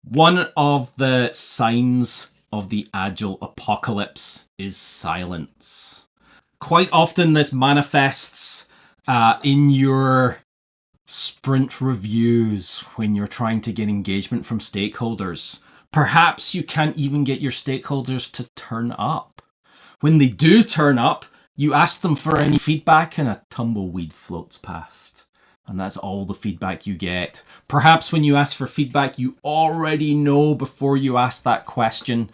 One of the signs of the agile apocalypse is silence. Quite often, this manifests in your sprint reviews when you're trying to get engagement from stakeholders. Perhaps you can't even get your stakeholders to turn up. When they do turn up, you ask them for any feedback and a tumbleweed floats past. And that's all the feedback you get. Perhaps when you ask for feedback, you already know before you ask that question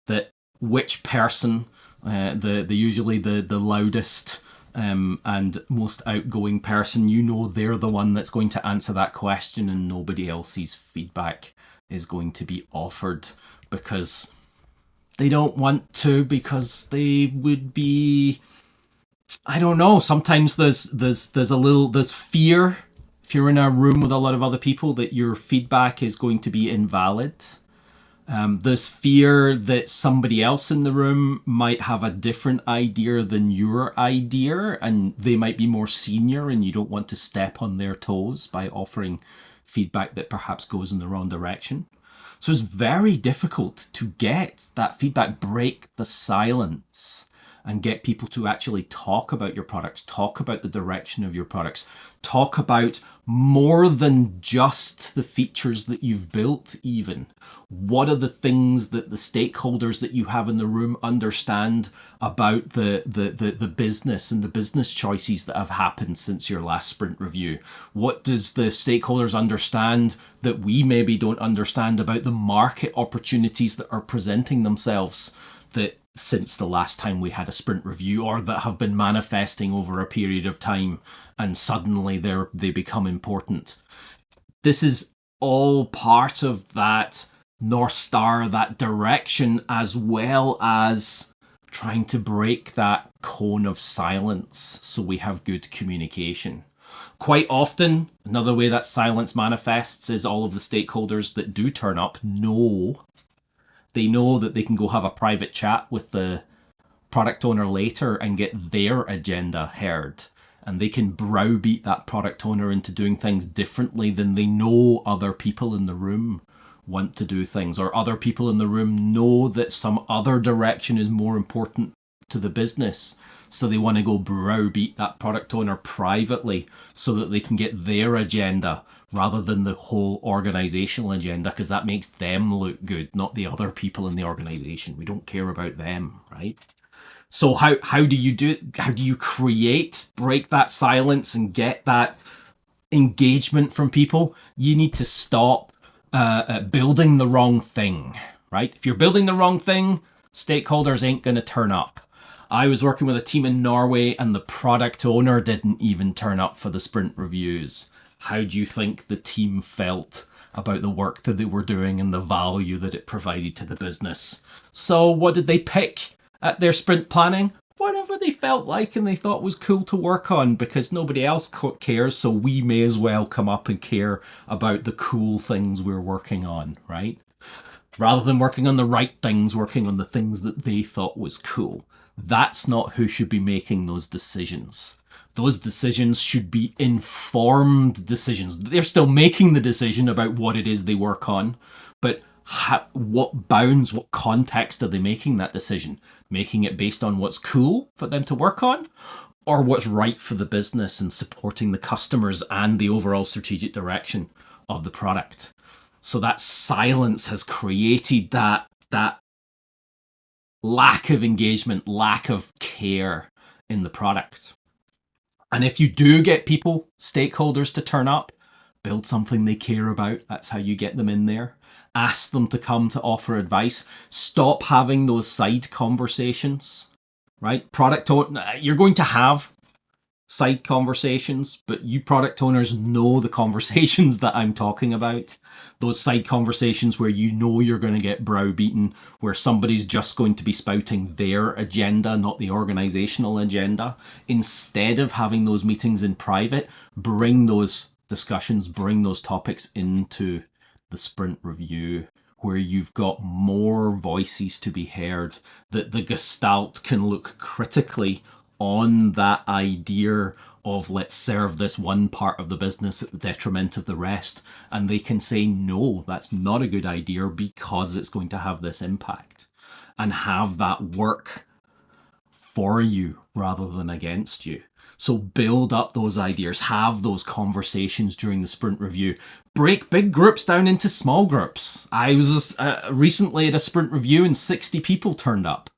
that which person, usually the loudest and most outgoing person, you know they're the one that's going to answer that question, and nobody else's feedback is going to be offered because they don't want to, because they would be, I don't know. Sometimes there's fear if you're in a room with a lot of other people that your feedback is going to be invalid. There's fear that somebody else in the room might have a different idea than your idea, and they might be more senior, and you don't want to step on their toes by offering feedback that perhaps goes in the wrong direction. So it's very difficult to get that feedback, break the silence, and get people to actually talk about your products, talk about the direction of your products, talk about more than just the features that you've built even. What are the things that the stakeholders that you have in the room understand about the business and the business choices that have happened since your last sprint review? What does the stakeholders understand that we maybe don't understand about the market opportunities that are presenting themselves that since the last time we had a sprint review, or that have been manifesting over a period of time and suddenly they become important? This is all part of that North Star, that direction, as well as trying to break that cone of silence so we have good communication. Quite often, another way that silence manifests is all of the stakeholders that do turn up know that they can go have a private chat with the product owner later and get their agenda heard. And they can browbeat that product owner into doing things differently than they know other people in the room want to do things, or other people in the room know that some other direction is more important to the business. So they want to go browbeat that product owner privately so that they can get their agenda rather than the whole organizational agenda, because that makes them look good, not the other people in the organization. We don't care about them, right? So how do you do it? How do you break that silence and get that engagement from people? You need to stop building the wrong thing, right? If you're building the wrong thing, stakeholders ain't going to turn up. I was working with a team in Norway and the product owner didn't even turn up for the sprint reviews. How do you think the team felt about the work that they were doing and the value that it provided to the business? So what did they pick at their sprint planning? Whatever they felt like and they thought was cool to work on, because nobody else cares, so we may as well come up and care about the cool things we're working on, right? Rather than working on the right things, working on the things that they thought was cool. That's not who should be making those decisions. Those decisions should be informed decisions. They're still making the decision about what it is they work on, but what bounds, what context are they making that decision? Making it based on what's cool for them to work on, or what's right for the business and supporting the customers and the overall strategic direction of the product? So that silence has created that lack of engagement, lack of care in the product. And if you do get stakeholders to turn up, build something they care about. That's how you get them in there. Ask them to come to offer advice. Stop having those side conversations, right? You're going to have side conversations, but you product owners know the conversations that I'm talking about. Those side conversations where you know you're going to get browbeaten, where somebody's just going to be spouting their agenda, not the organizational agenda. Instead of having those meetings in private, bring those discussions, bring those topics into the sprint review, where you've got more voices to be heard, that the gestalt can look critically on that idea of let's serve this one part of the business at the detriment of the rest. And they can say, no, that's not a good idea because it's going to have this impact, and have that work for you rather than against you. So build up those ideas, have those conversations during the sprint review. Break big groups down into small groups. I was recently at a sprint review and 60 people turned up.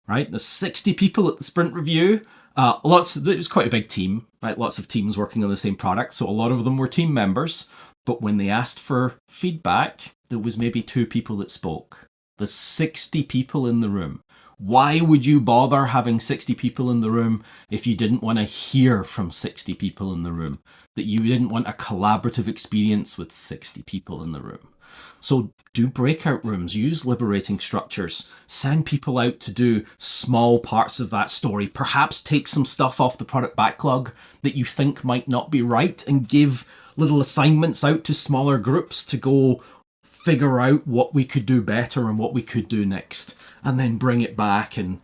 Right, there's 60 people at the sprint review. It was quite a big team, right? Lots of teams working on the same product, so a lot of them were team members. But when they asked for feedback, there was maybe 2 people that spoke. There's 60 people in the room. Why would you bother having 60 people in the room if you didn't want to hear from 60 people in the room? That you didn't want a collaborative experience with 60 people in the room? So do breakout rooms, use liberating structures, send people out to do small parts of that story, perhaps take some stuff off the product backlog that you think might not be right and give little assignments out to smaller groups to go figure out what we could do better and what we could do next, and then bring it back and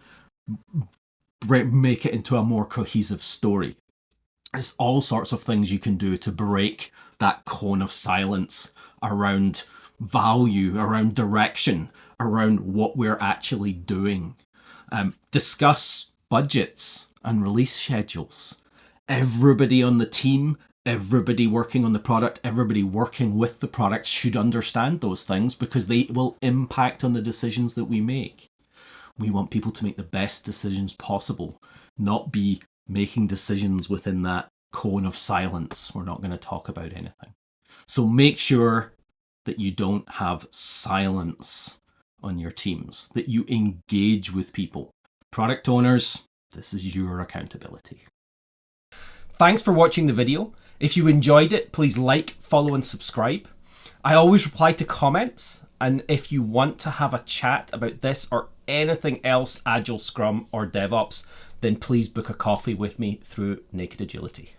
make it into a more cohesive story. There's all sorts of things you can do to break that cone of silence around value, around direction, around what we're actually doing. Discuss budgets and release schedules. Everybody on the team, everybody working on the product, everybody working with the product should understand those things because they will impact on the decisions that we make. We want people to make the best decisions possible, not be making decisions within that cone of silence. We're not going to talk about anything. So make sure that you don't have silence on your teams, that you engage with people. Product owners, this is your accountability. Thanks for watching the video. If you enjoyed it, please like, follow, and subscribe. I always reply to comments, and if you want to have a chat about this or anything else Agile, Scrum, or DevOps, then please book a coffee with me through Naked Agility.